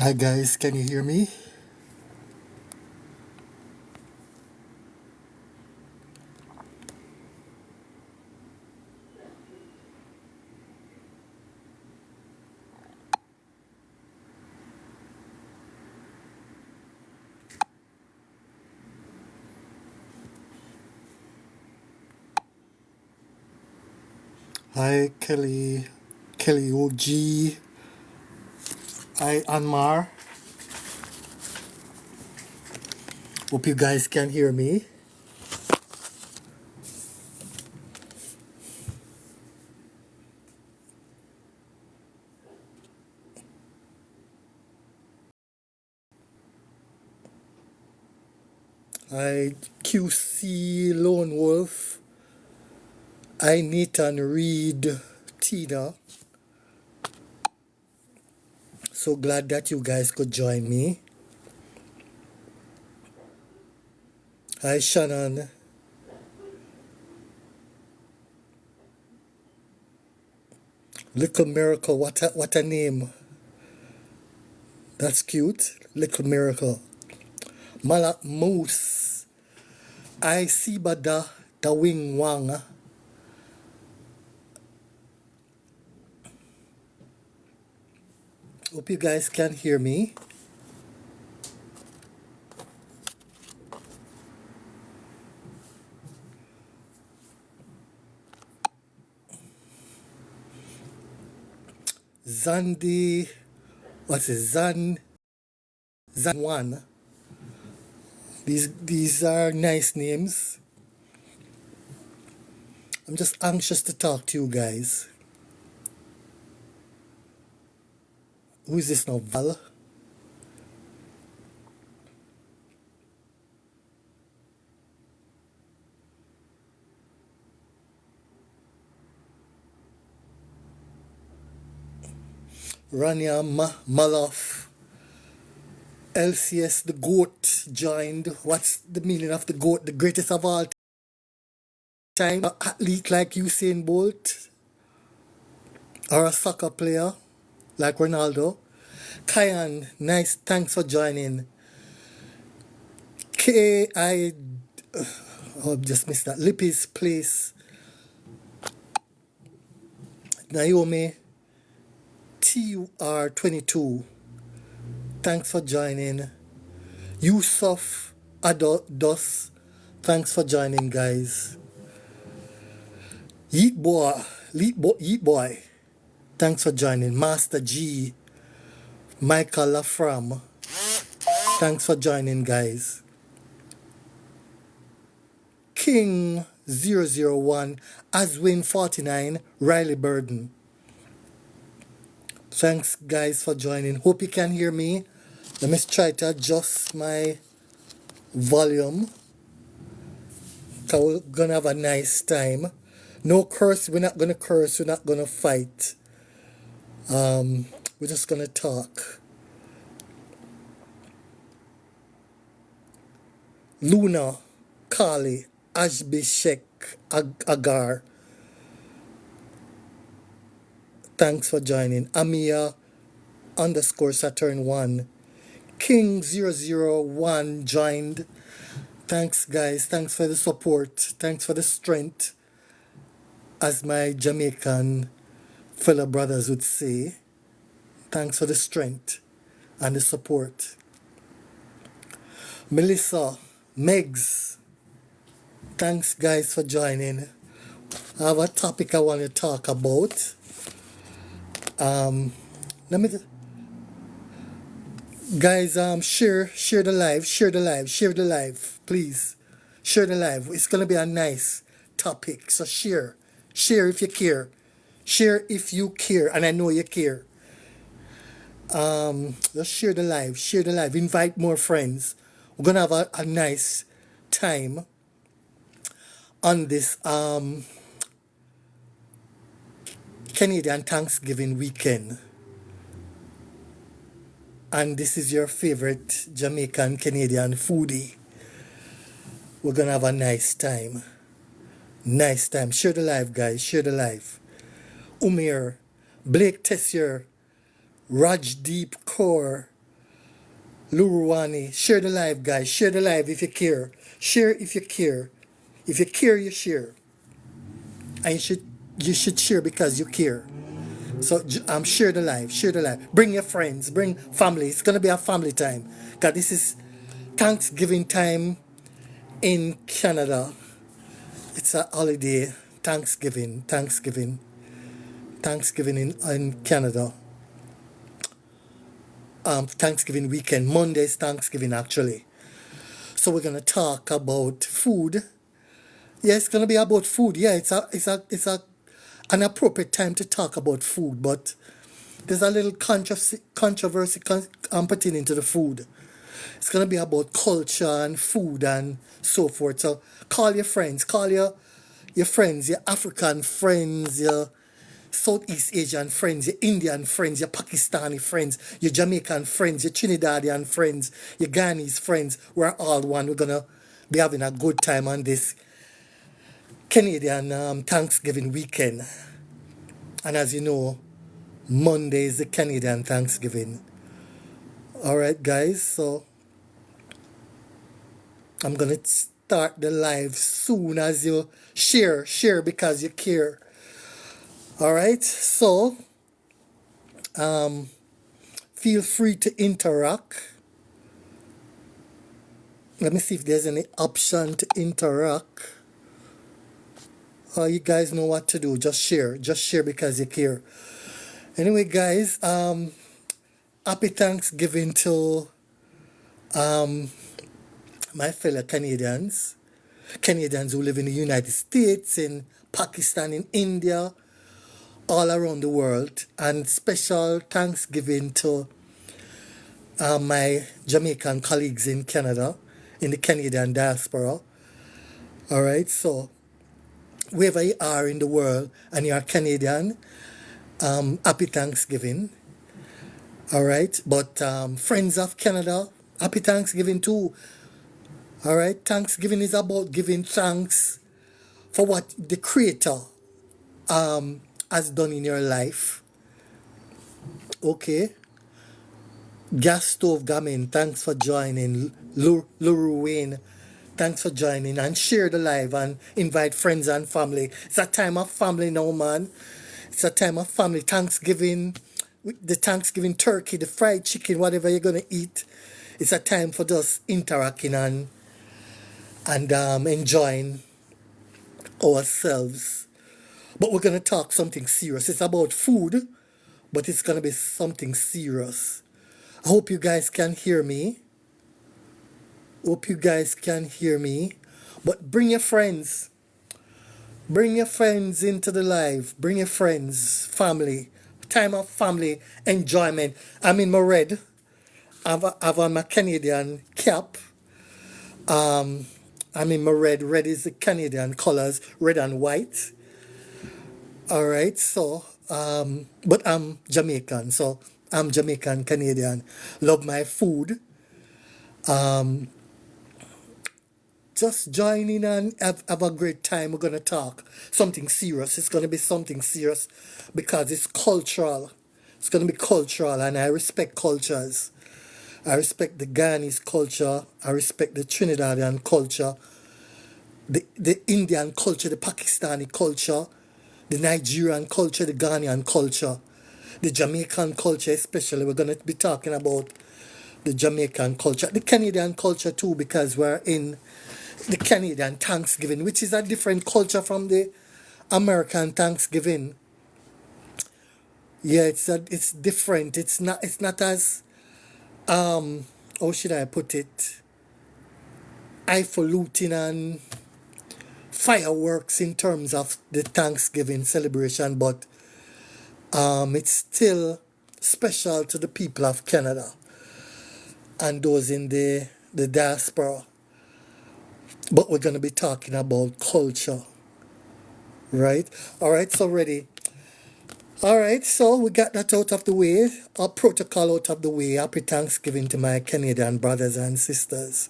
Hi guys, can you hear me? Hi Kelly, Kelly OG, hi Anmar. Hope you guys can hear me. Hi QC Lone Wolf, hi Nathan Reed, Tina. So glad that you guys could join me. Hi Shannon, Little Miracle, what a name. That's cute. Little Miracle. Malak Moose, I Sibada, the Wing Wang. Hope you guys can hear me. Zandi, what's it? Zan one. These are nice names. I'm just anxious to talk to you guys. Who is this now? Val? Rania Maloff. LCS the GOAT joined. What's the meaning of the GOAT? The greatest of all time? An athlete like Usain Bolt? Or a soccer player like Ronaldo? Kyan, nice. Thanks for joining. K.I. Oh, just missed that. Lippy's Place. Naomi. TUR22. Thanks for joining. Yusuf Ados. Thanks for joining, guys. Yeet Boy. Thanks for joining. Master G. Michael Lafram. Thanks for joining, guys. King 001. Aswin 49. Riley Burden. Thanks, guys, for joining. Hope you can hear me. Let me try to adjust my volume. We're gonna have a nice time. No curse. We're not gonna curse. We're not gonna fight. We're just gonna talk. Luna, Kali, Ashbishek, Agar. Thanks for joining. Amia underscore Saturn 1. King 001 joined. Thanks, guys. Thanks for the support. Thanks for the strength. As my Jamaican fellow brothers would say, thanks for the strength and the support. Melissa, Megs, thanks guys for joining. I have a topic I want to talk about. Let me, guys, share the live, please. Share the live. It's gonna be a nice topic, so share if you care, share if you care, and I know you care. Just share the live, invite more friends. We're gonna have a nice time on this Canadian Thanksgiving weekend. And this is your favorite Jamaican Canadian foodie. We're gonna have a nice time. Nice time. Share the live, guys. Share the live. Umir, Blake Tessier, Rajdeep Kaur, Luruwani. Share the live, guys. Share the live if you care. Share if you care. If you care, you share. And you should share because you care. So share the live. Share the live. Bring your friends. Bring family. It's gonna be a family time. Cause this is Thanksgiving time in Canada. It's a holiday. Thanksgiving. Thanksgiving in Canada. Thanksgiving weekend. Monday is Thanksgiving actually. So we're gonna talk about food. Yeah, it's gonna be about food. Yeah, it's a an appropriate time to talk about food, but there's a little controversy pertaining to the food. It's gonna be about culture and food and so forth. So call your friends, call your friends, your African friends, your Southeast Asian friends, your Indian friends, your Pakistani friends, your Jamaican friends, your Trinidadian friends, your Ghanese friends. We're all one. We're gonna be having a good time on this Canadian Thanksgiving weekend. And as you know, Monday is the Canadian Thanksgiving. All right, guys. So I'm gonna start the live soon as you share because you care. All right. So feel free to interact. Let me see if there's any option to interact. You guys know what to do. Just share. Just share because you care. Anyway, guys, happy Thanksgiving to my fellow Canadians. Canadians who live in the United States, in Pakistan, in India, all around the world. And special Thanksgiving to my Jamaican colleagues in Canada, in the Canadian diaspora. All right, so wherever you are in the world and you are Canadian, happy Thanksgiving. All right, but friends of Canada, happy Thanksgiving too. All right, Thanksgiving is about giving thanks for what the Creator has done in your life. Okay, Gas Stove Gamin, thanks for joining. Luru Wayne, thanks for joining. And share the live and invite friends and family. It's a time of family now, man. It's a time of family. Thanksgiving, the Thanksgiving turkey, the fried chicken, whatever you're going to eat. It's a time for just interacting and enjoying ourselves. But we're going to talk something serious. It's about food, but it's going to be something serious. I hope you guys can hear me. Hope you guys can hear me. But bring your friends. Bring your friends into the live. Bring your friends, family. Time of family enjoyment. I'm in my red. I've on my Canadian cap. I'm in my red. Red is the Canadian colors, red and white. All right, so, but I'm Jamaican, so I'm Jamaican Canadian. Love my food. Just join in and have a great time. We're going to talk something serious. It's going to be something serious because it's cultural. It's going to be cultural, and I respect cultures. I respect the Ghanese culture. I respect the Trinidadian culture, the Indian culture, the Pakistani culture, the Nigerian culture, the Ghanaian culture, the Jamaican culture especially. We're going to be talking about the Jamaican culture, the Canadian culture too, because we're in the Canadian Thanksgiving, which is a different culture from the American Thanksgiving. Yeah, it's different. It's not as how should I put it? Highfalutin and fireworks in terms of the Thanksgiving celebration, but it's still special to the people of Canada and those in the diaspora. But we're going to be talking about culture, right? All right, so ready. All right, so we got that out of the way, our protocol out of the way. Happy Thanksgiving to my Canadian brothers and sisters.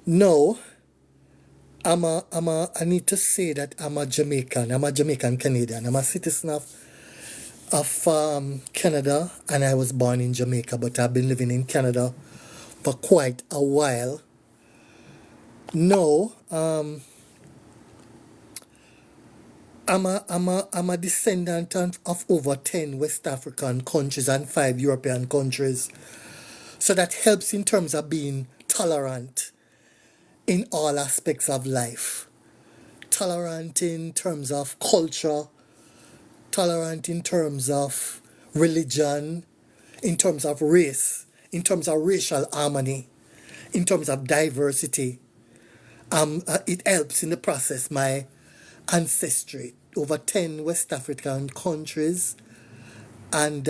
No, I need to say that I'm a Jamaican. I'm a Jamaican Canadian. I'm a citizen of of Canada, and I was born in Jamaica, but I've been living in Canada for quite a while. No, I'm a descendant of over 10 West African countries and 5 European countries. So that helps in terms of being tolerant in all aspects of life. Tolerant in terms of culture, tolerant in terms of religion, in terms of race, in terms of racial harmony, in terms of diversity. It helps in the process. My ancestry, over 10 West African countries and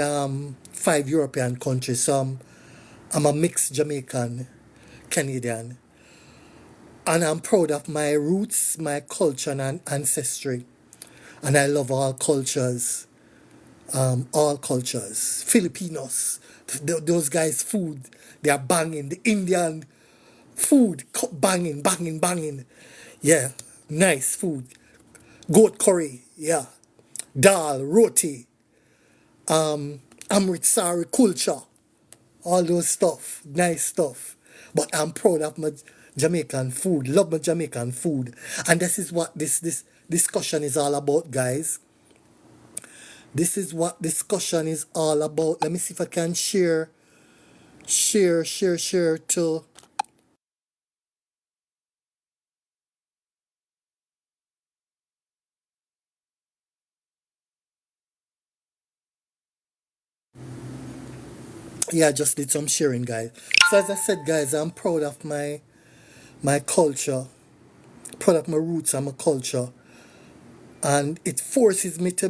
5 European countries. So I'm a mixed Jamaican Canadian. And I'm proud of my roots, my culture and ancestry. And I love all cultures. All cultures. Filipinos, those guys' food, they are banging. The Indian food, banging, banging, banging. Yeah, nice food. Goat curry, yeah. Dal, roti, Amritsari culture, all those stuff, nice stuff. But I'm proud of my Jamaican food, love my Jamaican food. And this is what this discussion is all about, guys. This is what discussion is all about. Let me see if I can share to. Yeah, I just did some sharing, guys. So as I said, guys, I'm proud of my culture, proud of my roots and my culture. And it forces me to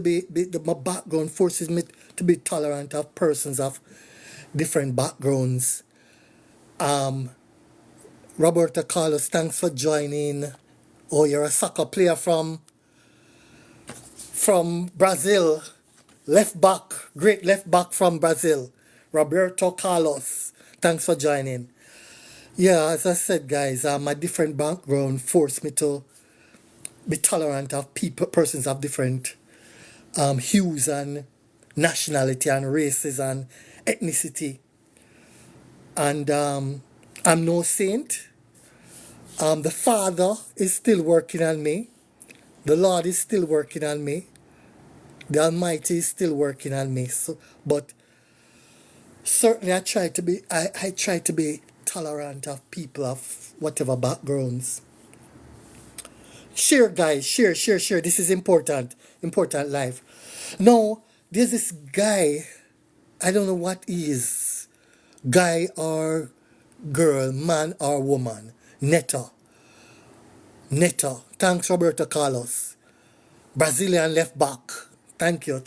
my background forces me to be tolerant of persons of different backgrounds. Roberto Carlos, thanks for joining. Oh, you're a soccer player from Brazil. Left back, great left back from Brazil. Roberto Carlos, thanks for joining. Yeah, as I said, guys, my different background forced me to be tolerant of persons of different hues and nationality and races and ethnicity. And I'm no saint. The Father is still working on me. The Lord is still working on me. The Almighty is still working on me. So, but certainly I try to be tolerant of people of whatever backgrounds. Share, guys, share. This is important life. Now, there's this guy, I don't know what he is, guy or girl, man or woman, Netta. Netta. Thanks, Roberto Carlos. Brazilian left back. Thank you.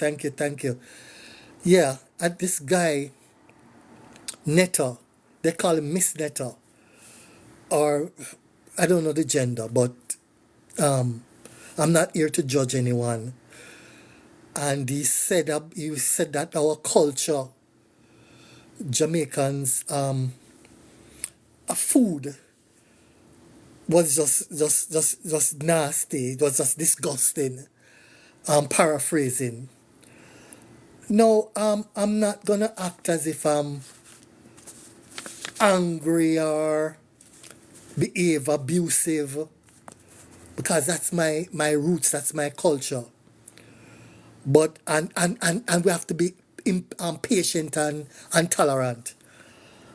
Yeah, and this guy, Netta, they call him Miss Netta. Or, I don't know the gender, but I'm not here to judge anyone. And he said that our culture, Jamaicans, food was just nasty. It was just disgusting. I'm paraphrasing. No, I'm not gonna act as if I'm angry or behave abusive because that's my roots, that's my culture. But and we have to be patient and tolerant.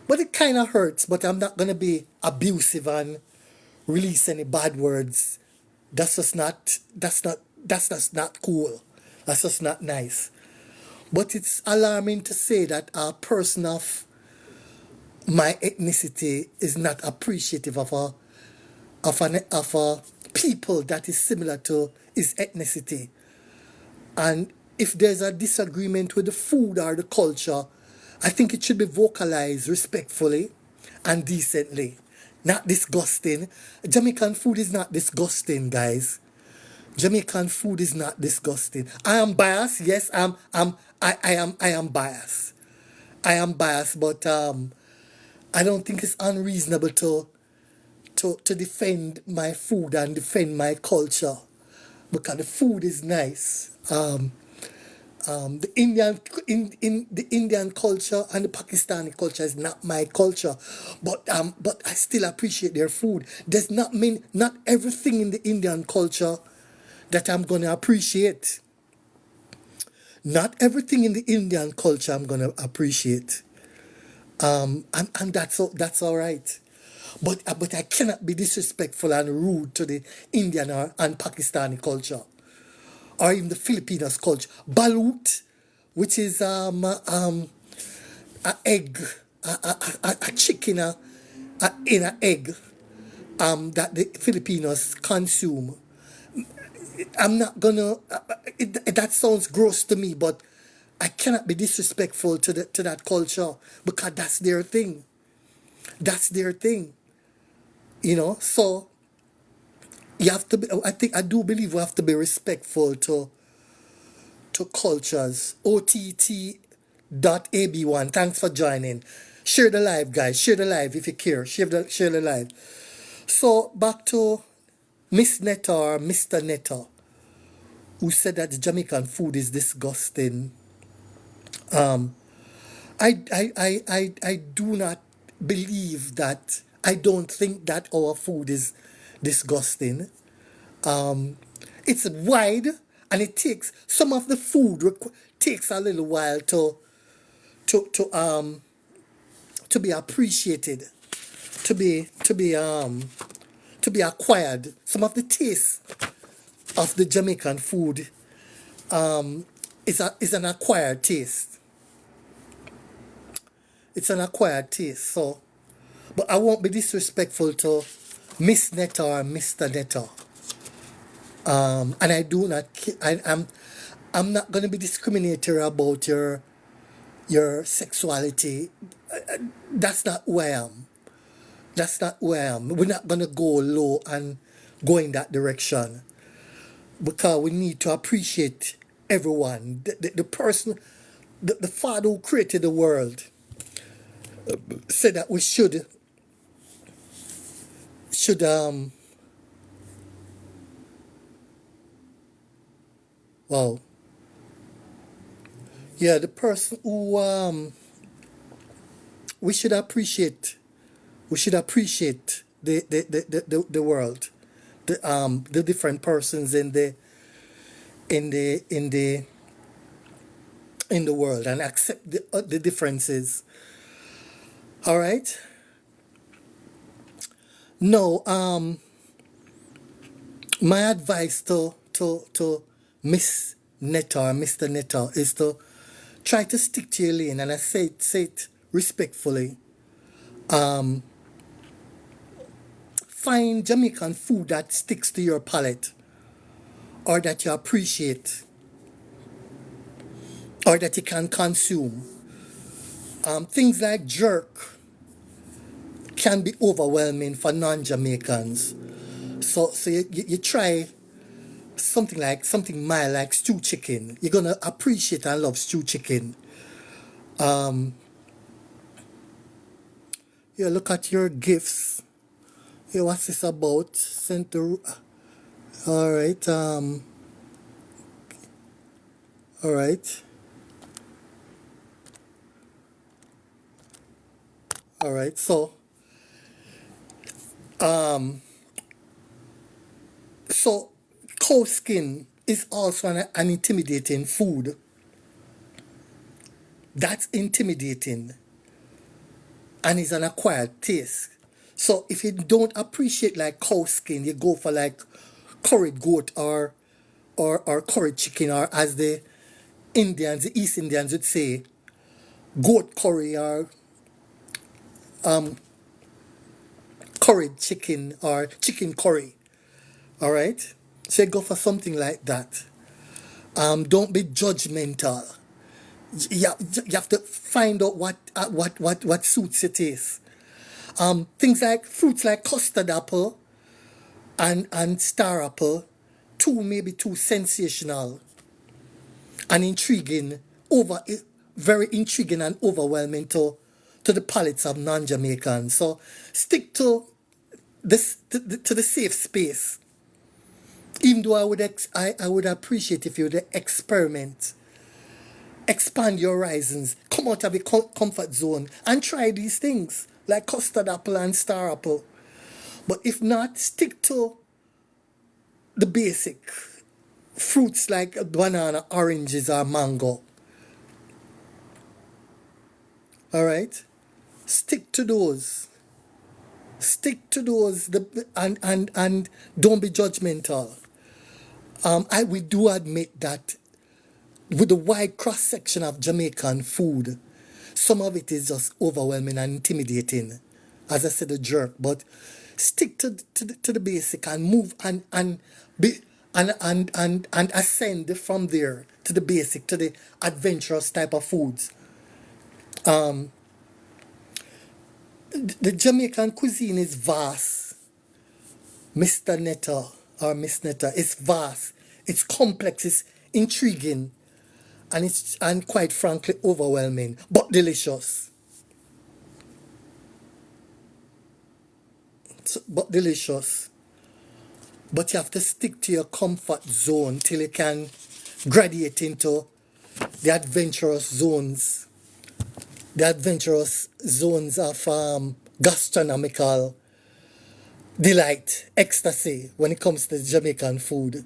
But it kind of hurts. But I'm not gonna be abusive and release any bad words. That's just not cool. That's just not nice. But it's alarming to say that a person of my ethnicity is not appreciative of a people that is similar to his ethnicity. And if there's a disagreement with the food or the culture, I think it should be vocalized respectfully and decently, not disgusting. Jamaican food is not disgusting, guys. Jamaican food is not disgusting. I am biased. Yes, I am biased. I am biased, but I don't think it's unreasonable to defend my food and defend my culture because the food is nice. The in the Indian culture and the Pakistani culture is not my culture, but I still appreciate their food. Does not mean not everything in the Indian culture that I'm gonna appreciate. Not everything in the Indian culture I'm gonna appreciate. And that's all right. But I cannot be disrespectful and rude to the Indian and Pakistani culture, or even the Filipinos culture. Balut, which is a egg, a chicken, in an egg, that the Filipinos consume. I'm not gonna. That sounds gross to me, but I cannot be disrespectful to that culture because that's their thing. That's their thing. So you have to be. I do believe we have to be respectful to cultures. OTT.AB1. Thanks for joining. Share the live, guys. Share the live if you care. Share the live. So back to Miss Netta or Mr. Netta, who said that the Jamaican food is disgusting. I do not believe that. I don't think that our food is disgusting. It's wide, and it takes some of the food takes a little while to to um to be appreciated, to be acquired. Some of the taste of the Jamaican food is an acquired taste. It's an acquired taste. So, but I won't be disrespectful to Miss Netta or Mr. Netta. And I do not. I'm not gonna be discriminatory about your sexuality. That's not who I am. That's not who I am. We're not gonna go low and go in that direction, because we need to appreciate everyone. The person, the Father who created the world, said that we should wow, yeah, the person who we should appreciate. We should appreciate the world, the different persons in the in the in the world, and accept the differences. All right. No, my advice to Miss Netta or Mr. Netta is to try to stick to your lane, and I say it respectfully. Find Jamaican food that sticks to your palate, or that you appreciate, or that you can consume. Things like jerk can be overwhelming for non-Jamaicans. So you try something mild like stew chicken. You're gonna appreciate and love stew chicken. Yeah, look at your gifts. Yeah, what's this about? Center. All right. All right. All right. So cow skin is also an intimidating food. That's intimidating, and is an acquired taste. So if you don't appreciate like cow skin, you go for like curried goat or curried chicken, or as the East Indians would say, goat curry, or curried chicken or chicken curry. All right, so you go for something like that. Don't be judgmental. You have to find out what suits your taste. Things like fruits like custard apple and star apple, maybe too sensational and intriguing, very intriguing and overwhelming to the palates of non-Jamaicans. So stick to to the safe space. Even though I would appreciate if you would experiment expand your horizons, come out of your comfort zone and try these things like custard apple and star apple. But if not, stick to the basic fruits like banana, oranges, or mango. All right? Stick to those. Stick to those and don't be judgmental. We do admit that with the wide cross section of Jamaican food, some of it is just overwhelming and intimidating. As I said, a jerk, but stick to the basic and move and be and ascend from there to the basic, to the adventurous type of foods. The Jamaican cuisine is vast, Mr. Netta or Miss Netta. It's vast, it's complex, it's intriguing, and quite frankly overwhelming, but delicious. But delicious. But you have to stick to your comfort zone till you can graduate into the adventurous zones of gastronomical delight, ecstasy when it comes to Jamaican food.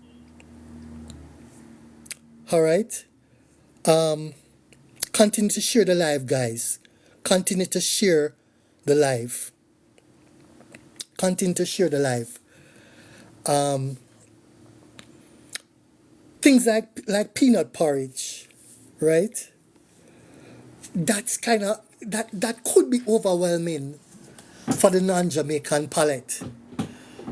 All right? Continue to share the live, guys. Continue to share the live. Continue to share the live. Things like peanut porridge, right? That's kind of that could be overwhelming for the non-Jamaican palate.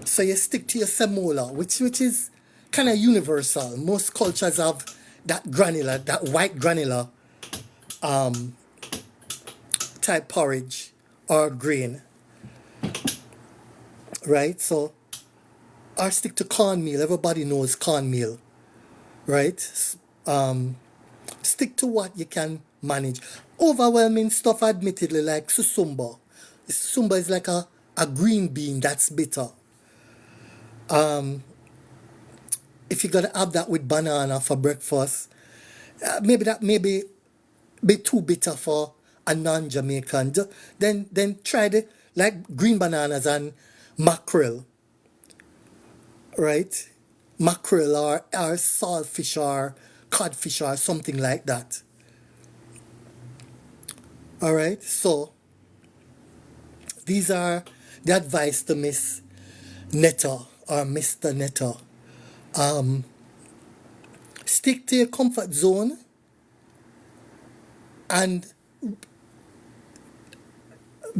So you stick to your semola, which is kind of universal. Most cultures have that granular, that white granular type porridge or grain, right? So, or stick to cornmeal. Everybody knows cornmeal, right? Stick to what you can manage. Overwhelming stuff, admittedly, like susumba. Susumba is like a green bean that's bitter. If you're gonna have that with banana for breakfast, maybe that may be too bitter for a non-Jamaican. Then try the like green bananas and mackerel, right? Mackerel or saltfish or codfish or something like that. All right, so these are the advice to Miss Netta or Mr. Netta. Stick to your comfort zone and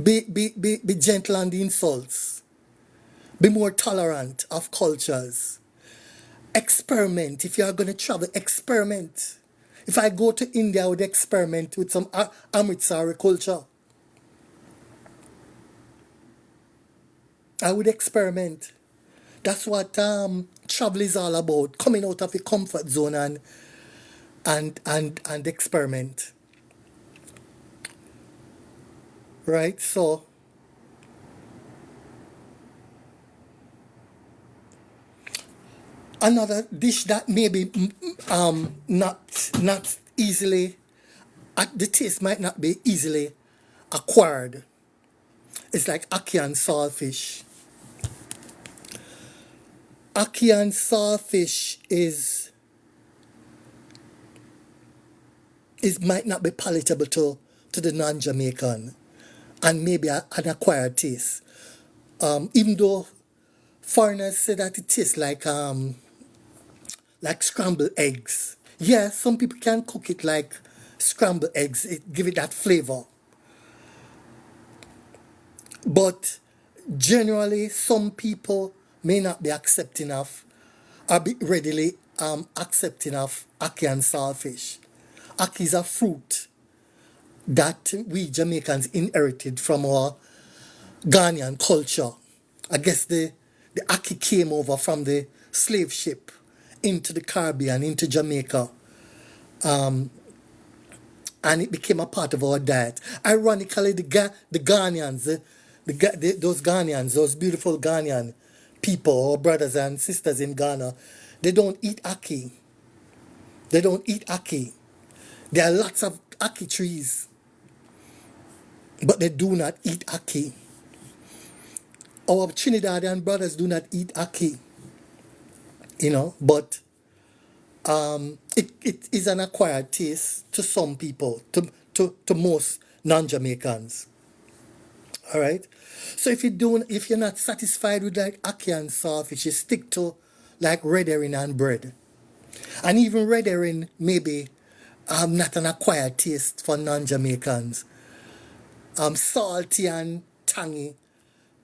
be gentle on the insults. Be more tolerant of cultures. Experiment. If you are going to travel, experiment. If I go to India, I would experiment with some Amritsari culture. I would experiment. That's what travel is all about. Coming out of your comfort zone and experiment. Right? So another dish that maybe not easily, the taste might not be easily acquired. It's like ackee and saltfish. Ackee and saltfish is might not be palatable to the non-Jamaican, and maybe an acquired taste. Even though foreigners say that it tastes like scrambled eggs. Yeah, some people can cook it like scrambled eggs. It give it that flavor. But generally, some people may not be accepting of or be readily accepting of ackee and saltfish. Ackee is a fruit that we Jamaicans inherited from our Ghanaian culture. I guess the ackee came over from the slave ship into the Caribbean, into Jamaica, and it became a part of our diet. Ironically, the Ghanaians, those Ghanaians, those beautiful Ghanaian people, our brothers and sisters in Ghana, they don't eat ackee. They don't eat ackee. There are lots of ackee trees, but they do not eat ackee. Our Trinidadian brothers do not eat ackee, but it is an acquired taste to some people, to most non-Jamaicans. All right. So if you're not satisfied with like ackee and saltfish, you stick to like red herring and bread. And even red herring maybe not an acquired taste for non-Jamaicans. Salty and tangy,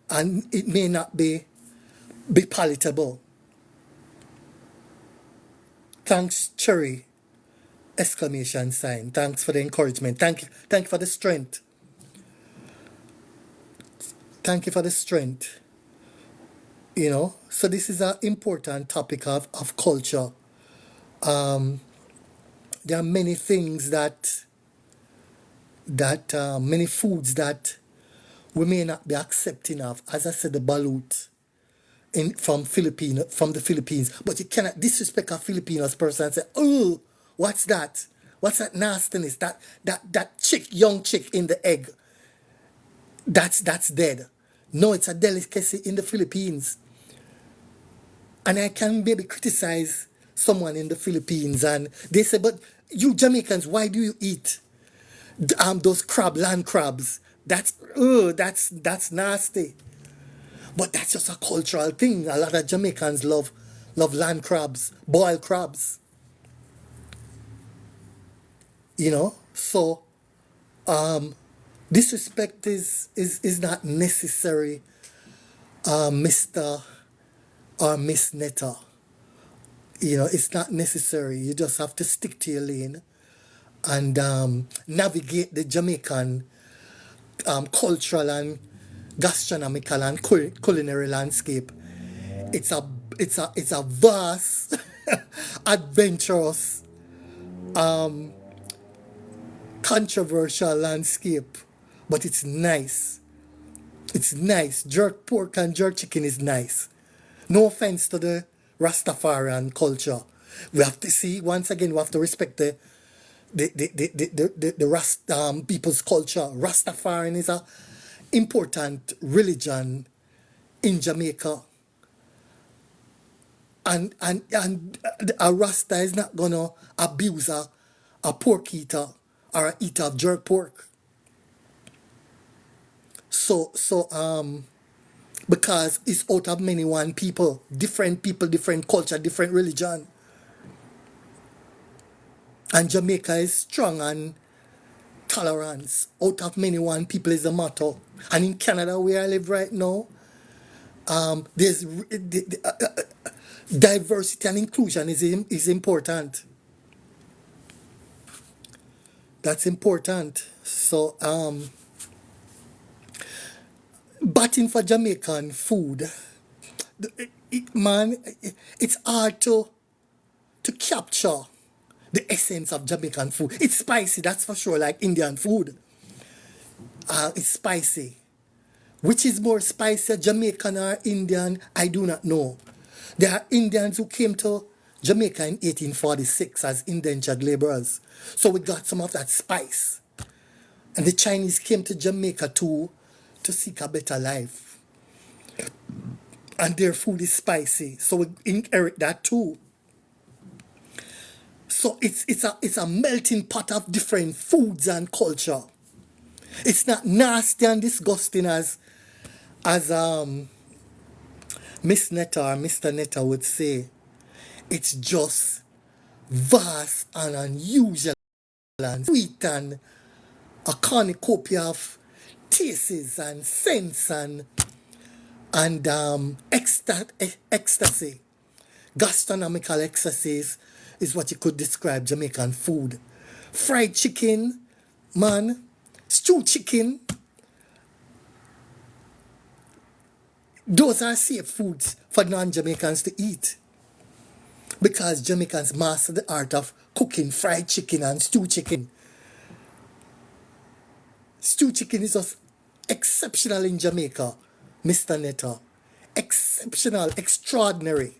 and it may not be palatable. Thanks, Cherry! Exclamation sign. Thanks for the encouragement. Thank you for the strength. Thank you for the strength. So this is an important topic of culture. There are many things that many foods that we may not be accepting of. As I said, the balut from the Philippines, but you cannot disrespect a Filipinos person and say, "Oh, what's that? What's that nastiness? That young chick in the egg. That's dead." No, it's a delicacy in the Philippines. And I can maybe criticize someone in the Philippines, and they say, "But you Jamaicans, why do you eat those land crabs? That's nasty." But that's just a cultural thing. A lot of Jamaicans love land crabs, boiled crabs. So disrespect is not necessary, Mr. or Miss Netta. It's not necessary. You just have to stick to your lane and navigate the Jamaican cultural and gastronomical and culinary landscape. It's a vast, adventurous, controversial landscape, but it's nice. It's nice. Jerk pork and jerk chicken is nice. No offense to the Rastafarian culture. We have to see, once again, we have to respect the people's culture. Rastafarian is a important religion in Jamaica. And a Rasta is not gonna abuse a pork eater or a eater of jerk pork. So because it's out of many one people, different culture, different religion. And Jamaica is strong on tolerance. Out of many one people is the motto. And in Canada, where I live right now, there's diversity and inclusion is important. That's important. So batting for Jamaican food, man, it's hard to capture the essence of Jamaican food. It's spicy, that's for sure, like Indian food. It's spicy. Which is more spicy, Jamaican or Indian? I do not know. There are Indians who came to Jamaica in 1846 as indentured laborers. So we got some of that spice. And the Chinese came to Jamaica too to seek a better life. And their food is spicy. So we inherit that too. So it's a melting pot of different foods and culture. It's not nasty and disgusting as Miss Netta or Mr. Netta would say. It's just vast and unusual and sweet and a cornucopia of tastes and scents and ecstasy. Gastronomical ecstasies is what you could describe Jamaican food. Fried chicken, man, stewed chicken. Those are safe foods for non-Jamaicans to eat. Because Jamaicans master the art of cooking fried chicken and stewed chicken. Stewed chicken is just exceptional in Jamaica, Mr. Netta. Exceptional, extraordinary.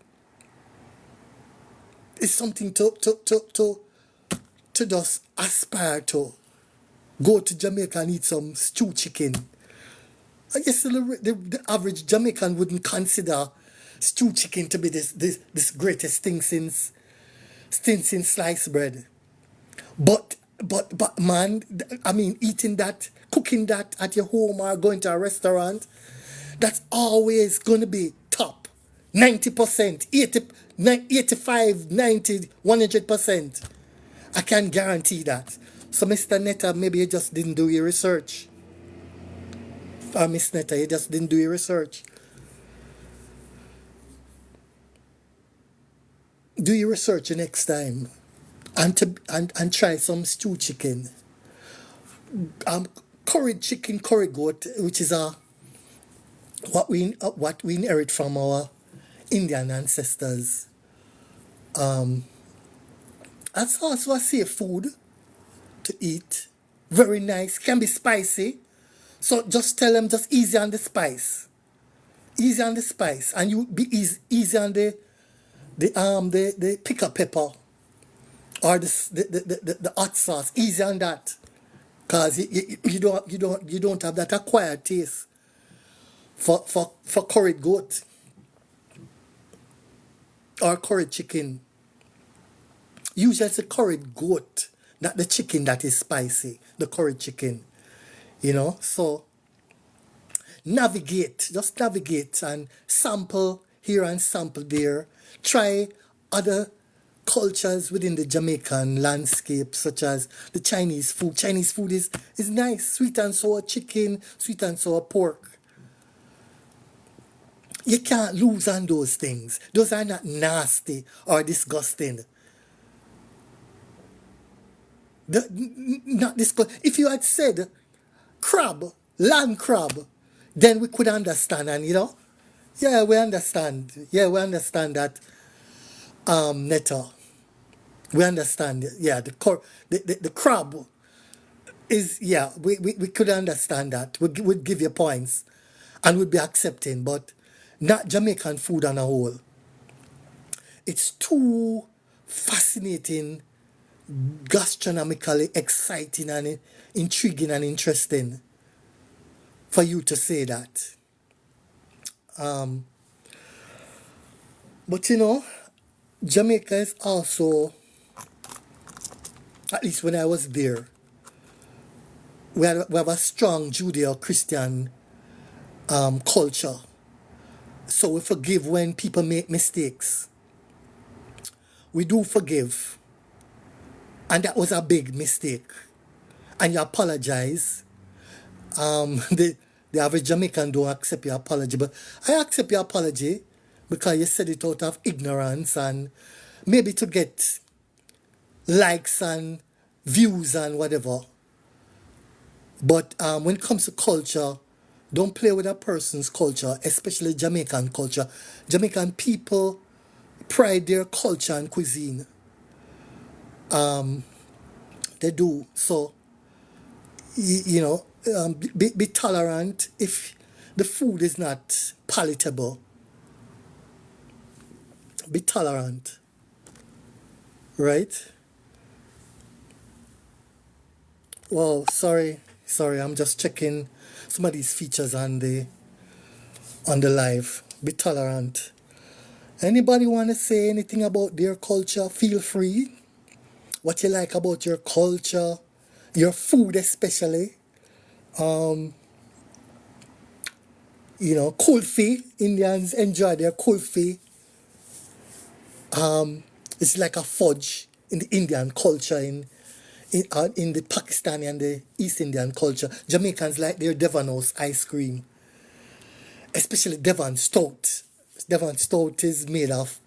It's something to to just aspire to go to Jamaica and eat some stew chicken. I guess the average Jamaican wouldn't consider stew chicken to be this greatest thing since sliced bread. But man, I mean, eating that, cooking that at your home or going to a restaurant, that's always going to be top. 90%, 80, 85, 90, 100%. I can guarantee that. So, Mr. Netta, maybe you just didn't do your research. Or Miss Netta, you just didn't do your research. Do your research next time and try some stew chicken. Um, Curry chicken, curry goat, which is what we inherit from our Indian ancestors. That's also a safe food to eat. Very nice. Can be spicy. So just tell them just easy on the spice. Easy on the spice. And you be easy on the pickle pepper or the hot sauce. Easy on that. Cause you don't have that acquired taste for curried goat or curried chicken. Usually it's a curried goat, not the chicken that is spicy, the curried chicken. So just navigate and sample here and sample there. Try other cultures within the Jamaican landscape, such as the Chinese food. Chinese food is nice, sweet and sour chicken, sweet and sour pork. You can't lose on those things. Those are not nasty or disgusting. Not disgusting. If you had said crab, land crab, then we could understand, and yeah, we understand. Yeah, we understand that, Netta. We understand. Yeah, the crab is, yeah, we could understand that. We'd give you points and we'd be accepting, but not Jamaican food on a whole. It's too fascinating, gastronomically exciting and intriguing and interesting for you to say that. But Jamaica is also, at least when I was there, we have a strong Judeo-Christian culture. So we forgive when people make mistakes. We do forgive. And that was a big mistake. And you apologize. The average Jamaican don't accept your apology, but I accept your apology because you said it out of ignorance and maybe to get likes and views and whatever. But when it comes to culture, don't play with a person's culture, especially Jamaican culture. Jamaican people pride their culture and cuisine. They do. So, be tolerant if the food is not palatable. Be tolerant. Right? Well, sorry, I'm just checking some of these features on the live. Be tolerant. Anybody want to say anything about their culture? Feel free. What you like about your culture, your food especially. Kulfi. Indians enjoy their kulfi. It's like a fudge in the Indian culture, in the Pakistani and the East Indian culture. Jamaicans like their Devon House ice cream, especially Devon Stout. Devon Stout is made of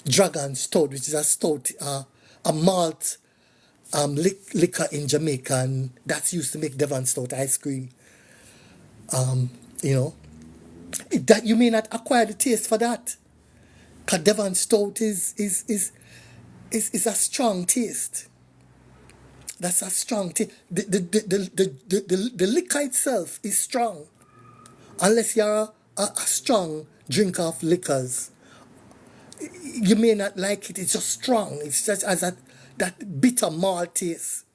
Dragon Stout, which is a stout, a malt liquor in Jamaica, and that's used to make Devon Stout ice cream. That you may not acquire the taste for that, because Devon Stout is a strong taste. That's a strong taste. The liquor itself is strong, unless you're a strong drinker of liquors. You may not like it. It's just strong. It's just as that bitter malt taste.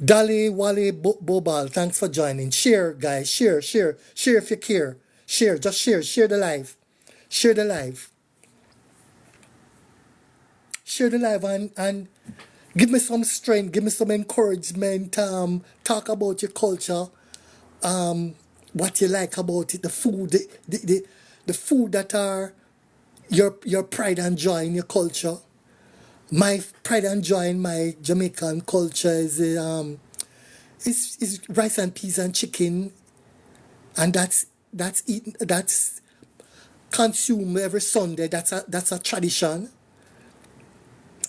Dolly Wally Bobal, thanks for joining. Share, guys, share if you care. Share, just share the live. Share the live. Share the live and give me some strength, give me some encouragement. Talk about your culture, what you like about it, the food, the food that are your pride and joy in your culture. My pride and joy in my Jamaican culture is rice and peas and chicken, and that's consumed every Sunday. That's a tradition,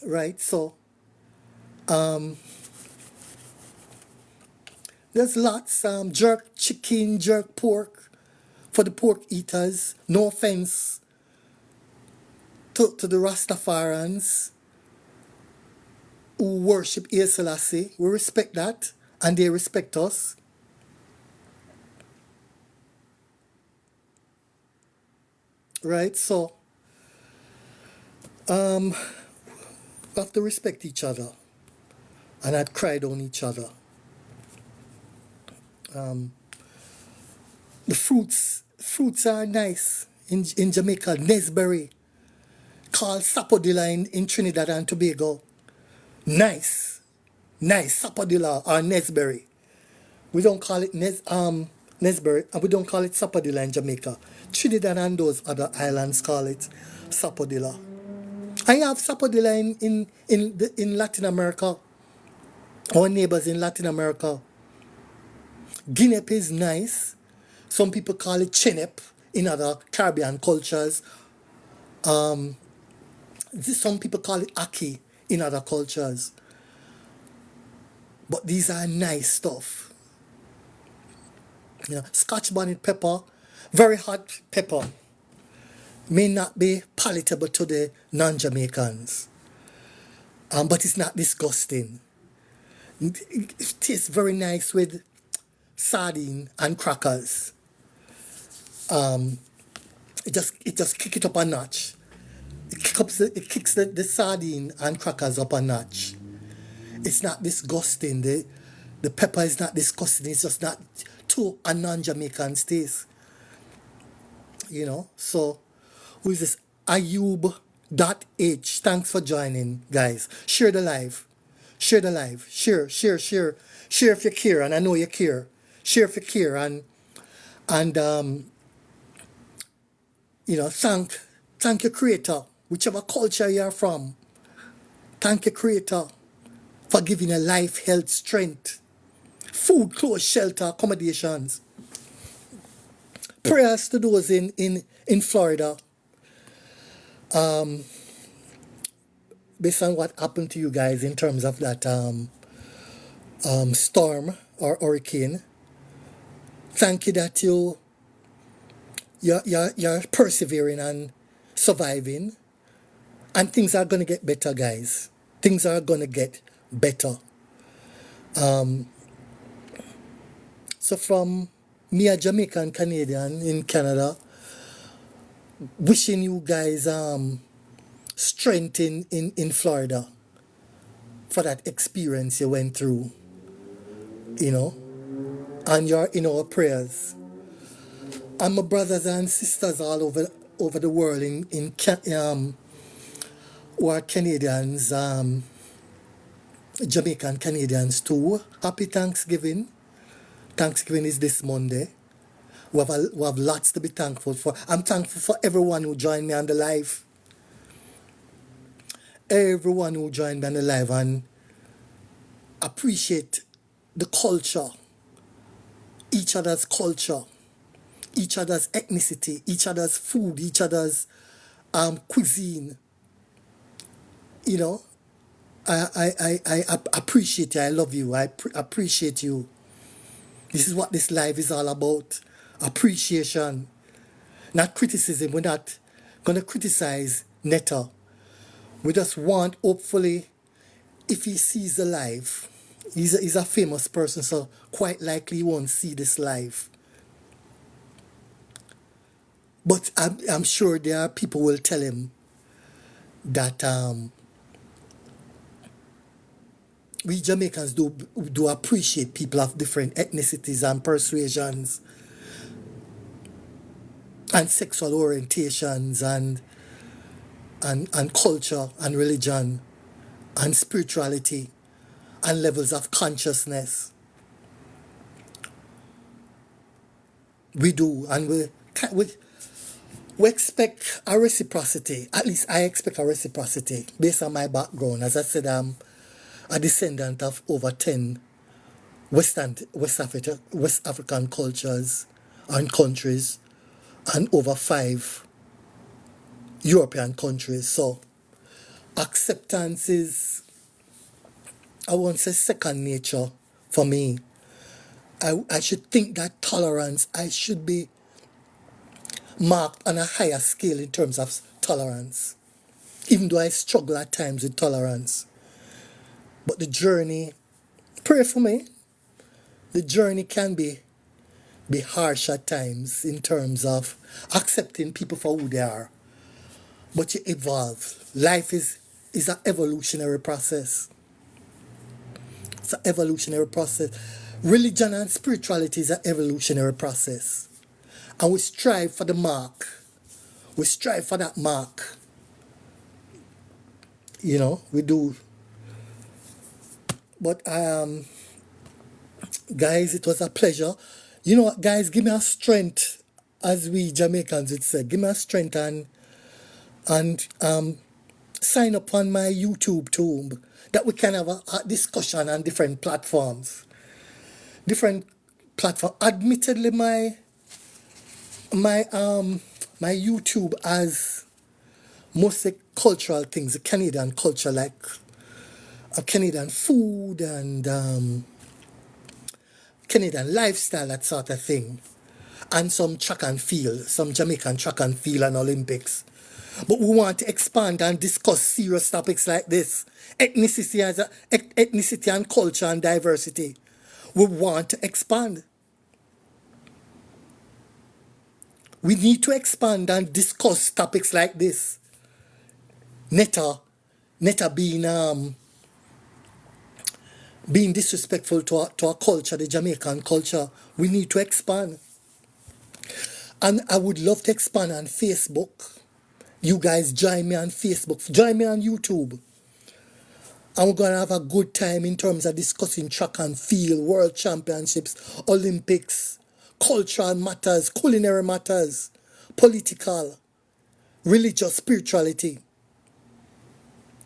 right? So there's lots jerk chicken, jerk pork for the pork eaters. No offense to the Rastafarians who worship E. Selassie. We respect that, and they respect us. Right? So we have to respect each other and not cry down each other. The fruits are nice in Jamaica. Nesberry, called sapodilla in Trinidad and Tobago. Nice, sapodilla or nesberry. We don't call it nesberry, and we don't call it sapodilla in Jamaica. Trinidad and those other islands call it sapodilla. I have sapodilla in Latin America. Our neighbors in Latin America. Guinep is nice. Some people call it chinep in other Caribbean cultures. Some people call it aki in other cultures. But these are nice stuff. You know, Scotch bonnet pepper, very hot pepper, may not be palatable to the non-Jamaicans. But it's not disgusting. It tastes very nice with sardine and crackers. It just kick it up a notch. It kicks the sardine and crackers up a notch. It's not disgusting. The pepper is not disgusting. It's just not to a non-Jamaican taste. You know. So who is this? Ayub.h. Thanks for joining, guys. Share the live. Share the live. Share. Share if you care, and I know you care. Share if you care, and you know, thank your creator, whichever culture you're from. Thank your creator for giving you life, health, strength, food, clothes, shelter, accommodations. Prayers to those in Florida. Based on what happened to you guys in terms of that storm or hurricane. Thank you that you're persevering and surviving, and things are gonna get better, guys. Things are gonna get better. So from me, a Jamaican Canadian in Canada, wishing you guys strength in Florida for that experience you went through, you know, and you're in our prayers. And my brothers and sisters all over the world who are Canadians, Jamaican Canadians too. Happy Thanksgiving. Thanksgiving is this Monday. We have lots to be thankful for. I'm thankful for everyone who joined me on the live. Everyone who joined me on the live, and appreciate the culture, each other's culture, each other's ethnicity, each other's food, each other's cuisine. You know, I appreciate you. I love you. I appreciate you. This is what this life is all about. Appreciation, not criticism. We're not going to criticize Netta. We just want, hopefully, if he sees the live, he's a famous person, so quite likely he won't see this live. But I'm sure there are people who will tell him that we Jamaicans do appreciate people of different ethnicities and persuasions and sexual orientations and culture and religion and spirituality and levels of consciousness. We do, and we expect a reciprocity. At least I expect a reciprocity based on my background. As I said, I'm a descendant of over 10 West African cultures and countries, and over 5 European countries. So acceptance is, I won't say second nature for me. I should think that tolerance, I should be marked on a higher scale in terms of tolerance, even though I struggle at times with tolerance. But the journey, pray for me, the journey can be harsh at times in terms of accepting people for who they are. But you evolve. Life is an evolutionary process. It's an evolutionary process. Religion and spirituality is an evolutionary process. And we strive for the mark. We strive for that mark. You know, we do. But guys, it was a pleasure. You know what, guys, give me a strength, as we Jamaicans would say. Give me a strength and sign up on my YouTube too, that we can have a discussion on different platforms. Different platform. Admittedly, my YouTube has mostly cultural things, Canadian culture, like Canadian food and Canadian lifestyle, that sort of thing, and some track and field, some Jamaican track and field and Olympics. But we want to expand and discuss serious topics like this, ethnicity and culture and diversity. We want to expand. We need to expand and discuss topics like this. Netta being disrespectful to our culture, the Jamaican culture. We need to expand. And I would love to expand on Facebook. You guys join me on Facebook. Join me on YouTube. And we're going to have a good time in terms of discussing track and field, world championships, Olympics, cultural matters, culinary matters, political, religious, spirituality.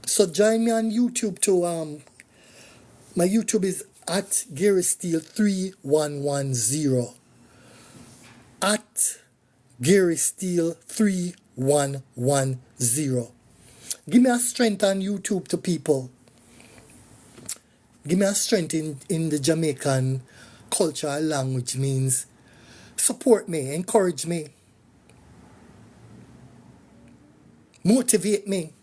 So join me on YouTube too. My YouTube is at Gary Steele 3110. At Gary Steele 3110. Give me a strength on YouTube to people. Give me a strength in the Jamaican culture language means support me, encourage me, motivate me,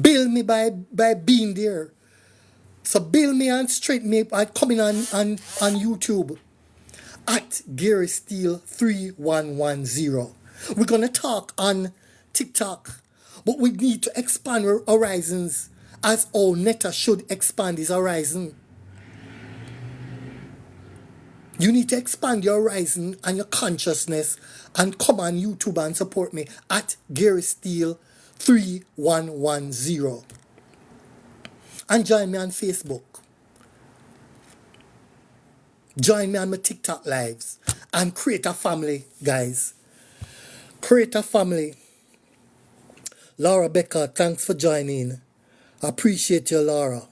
build me by being there. So build me and strengthen me by coming on YouTube at Gary Steele 3110. We're gonna talk on TikTok, but we need to expand our horizons as all Netta should expand his horizon. You need to expand your horizon and your consciousness and come on YouTube and support me at Gary Steele 3110. And join me on Facebook. Join me on my TikTok lives and create a family, guys. Create a family. Laura Becker, thanks for joining. I appreciate you, Laura.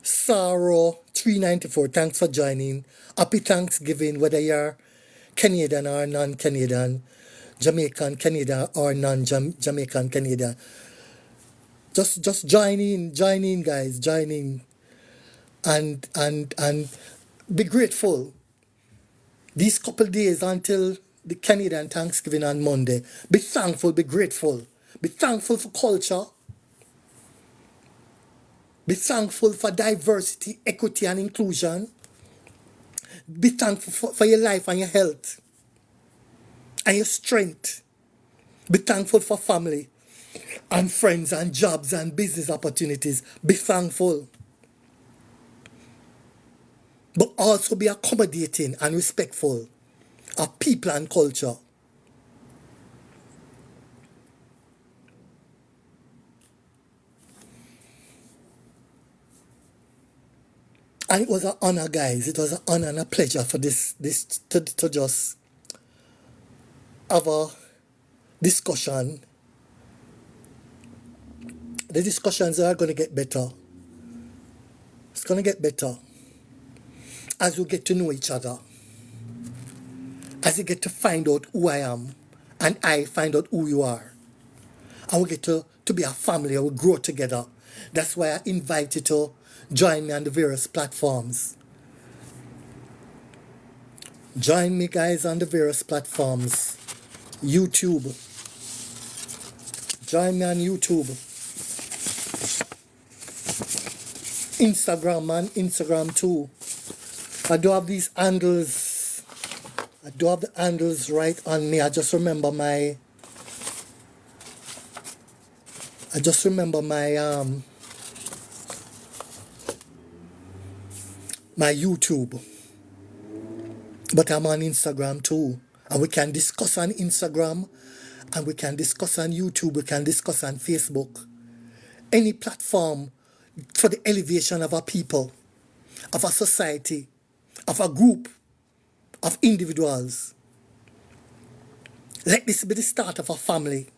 Sorrow 394, thanks for joining. Happy Thanksgiving, whether you're Canadian or non-Canadian, Jamaican Canadian or non-Jamaican Canadian. Just join in, guys, join in. And be grateful. These couple days until the Canadian Thanksgiving on Monday, be thankful, be grateful. Be thankful for culture. Be thankful for diversity, equity, and inclusion. Be thankful for your life and your health and your strength. Be thankful for family. and friends and jobs and business opportunities. Be thankful. But also be accommodating and respectful of people and culture. And it was an honor, guys. It was an honor and a pleasure for this to just have a discussion. The discussions are going to get better. It's going to get better as we get to know each other, as you get to find out who I am, and I find out who you are. And we get to be a family, and we grow together. That's why I invite you to join me on the various platforms. Join me, guys, on the various platforms. YouTube. Join me on YouTube. Instagram, man. Instagram too. I do have these handles. I do have the handles right on me. I just remember my my YouTube. But I'm on Instagram too. And we can discuss on Instagram, and we can discuss on YouTube, we can discuss on Facebook. Any platform for the elevation of a people, of a society, of a group, of individuals. Let this be the start of a family.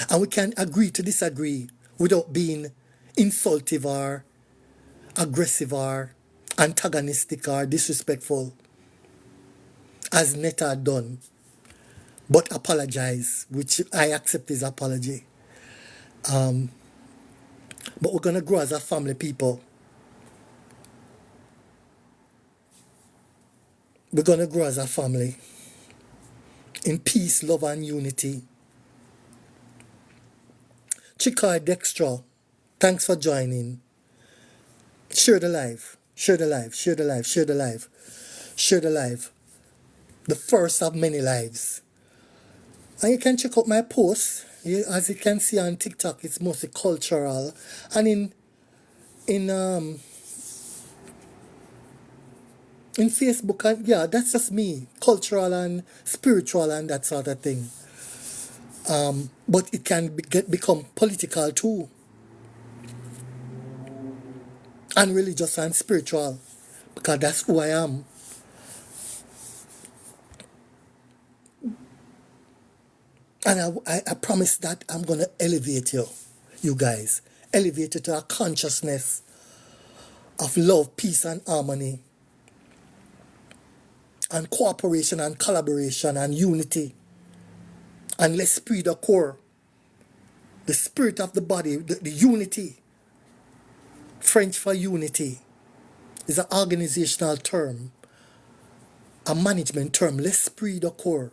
And we can agree to disagree without being insultive or aggressive or antagonistic or disrespectful, as Netta had done. But apologize, which I accept his apology. But we're going to grow as a family, people. We're going to grow as a family in peace, love, and unity. Chikai Dextra, thanks for joining. Share the live. Share the live. Share the live. Share the live. Share the live. The first of many lives. And you can check out my posts. As you can see on TikTok, it's mostly cultural. And in Facebook, and yeah, that's just me. Cultural and spiritual and that sort of thing. But it can become political too. And religious and spiritual. Because that's who I am. And I promise that I'm going to elevate you guys. Elevate you to a consciousness of love, peace, and harmony. And cooperation and collaboration and unity. And l'esprit de corps. The spirit of the body, the unity. French for unity is an organizational term, a management term, l'esprit de corps.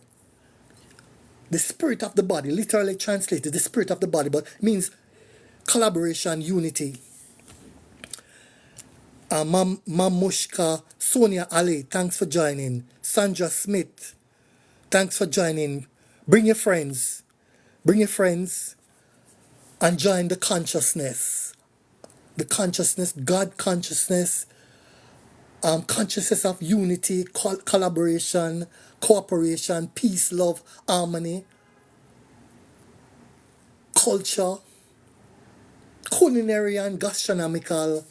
The spirit of the body, literally translated, the spirit of the body, but means collaboration, unity. Mamushka, Sonia Ali, thanks for joining. Sandra Smith, thanks for joining. Bring your friends, and join the consciousness. The consciousness, God consciousness, consciousness of unity, collaboration, cooperation, peace, love, harmony, culture, culinary and gastronomical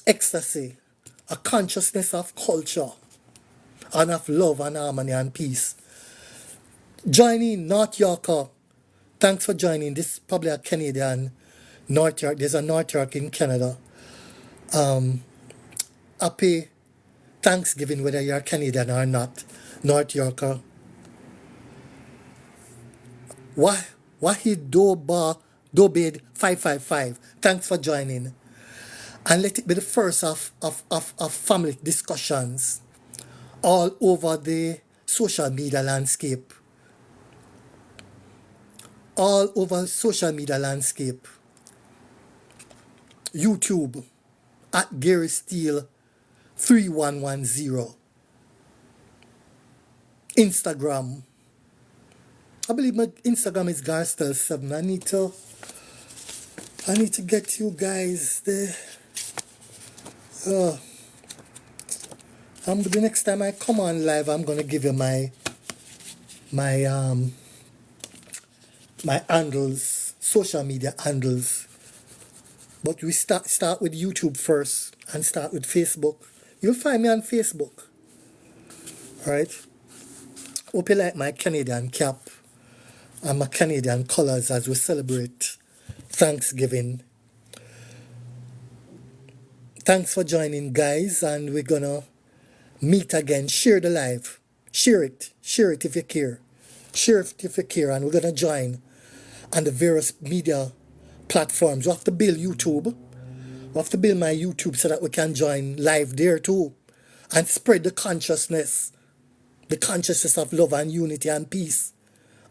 ecstasy, a consciousness of culture and of love and harmony and peace. Join in, North Yorker. Thanks for joining. This is probably a Canadian North York. There's a North York in Canada. Happy Thanksgiving, whether you're Canadian or not. North Yorker. Wahid Dobed 555. Thanks for joining. And let it be the first of family discussions all over the social media landscape. All over social media landscape. YouTube at Gary Steele 3110. Instagram I believe my Instagram is Garstel7. I need to get you guys the the next time I come on live, I'm gonna give you my my handles, social media handles. But we start with YouTube first and start with Facebook. You'll find me on Facebook. Alright? Hope you like my Canadian cap and my Canadian colors as we celebrate Thanksgiving. Thanks for joining, guys, and we're gonna meet again. Share the live. Share it. Share it if you care. Share it if you care, and we're gonna join on the various media platforms. We have to build YouTube. We have to build my YouTube so that we can join live there too and spread the consciousness of love and unity and peace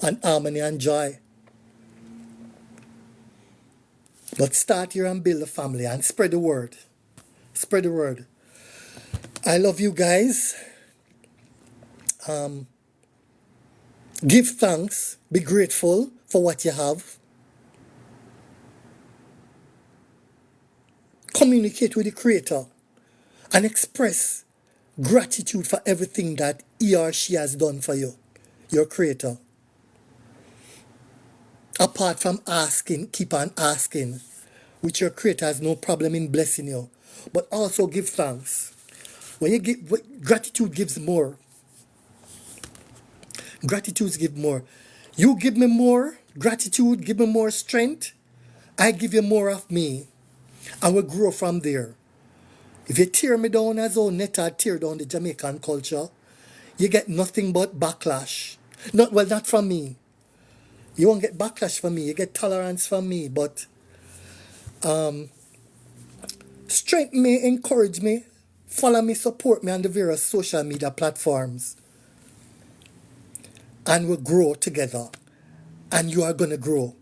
and harmony and joy. But start here and build a family and spread the word. Spread the word. I love you guys. Give thanks. Be grateful for what you have. Communicate with the Creator and express gratitude for everything that he or she has done for you, your Creator. Apart from asking, keep on asking, which your Creator has no problem in blessing you. But also give thanks. When you give, gratitude gives more. Gratitude gives more. You give me more gratitude, give me more strength. I give you more of me. And we grow from there. If you tear me down as how Netta tear down the Jamaican culture, you get nothing but backlash. Not from me. You won't get backlash from me. You get tolerance from me. But strengthen me, encourage me, follow me, support me on the various social media platforms. And we'll grow together. And you are going to grow.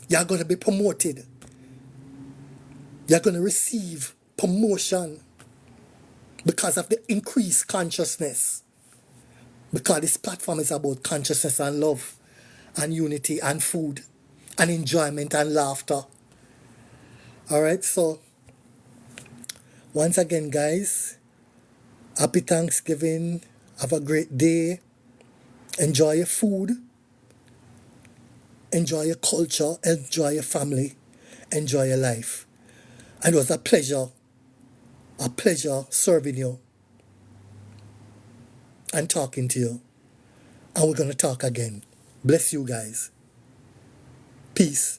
You're going to be promoted. You're going to receive promotion because of the increased consciousness. Because this platform is about consciousness and love and unity and food and enjoyment and laughter. Alright, so once again, guys, happy Thanksgiving. Have a great day. Enjoy your food. Enjoy your culture. Enjoy your family. Enjoy your life. And it was a pleasure serving you and talking to you. And we're going to talk again. Bless you guys. Peace.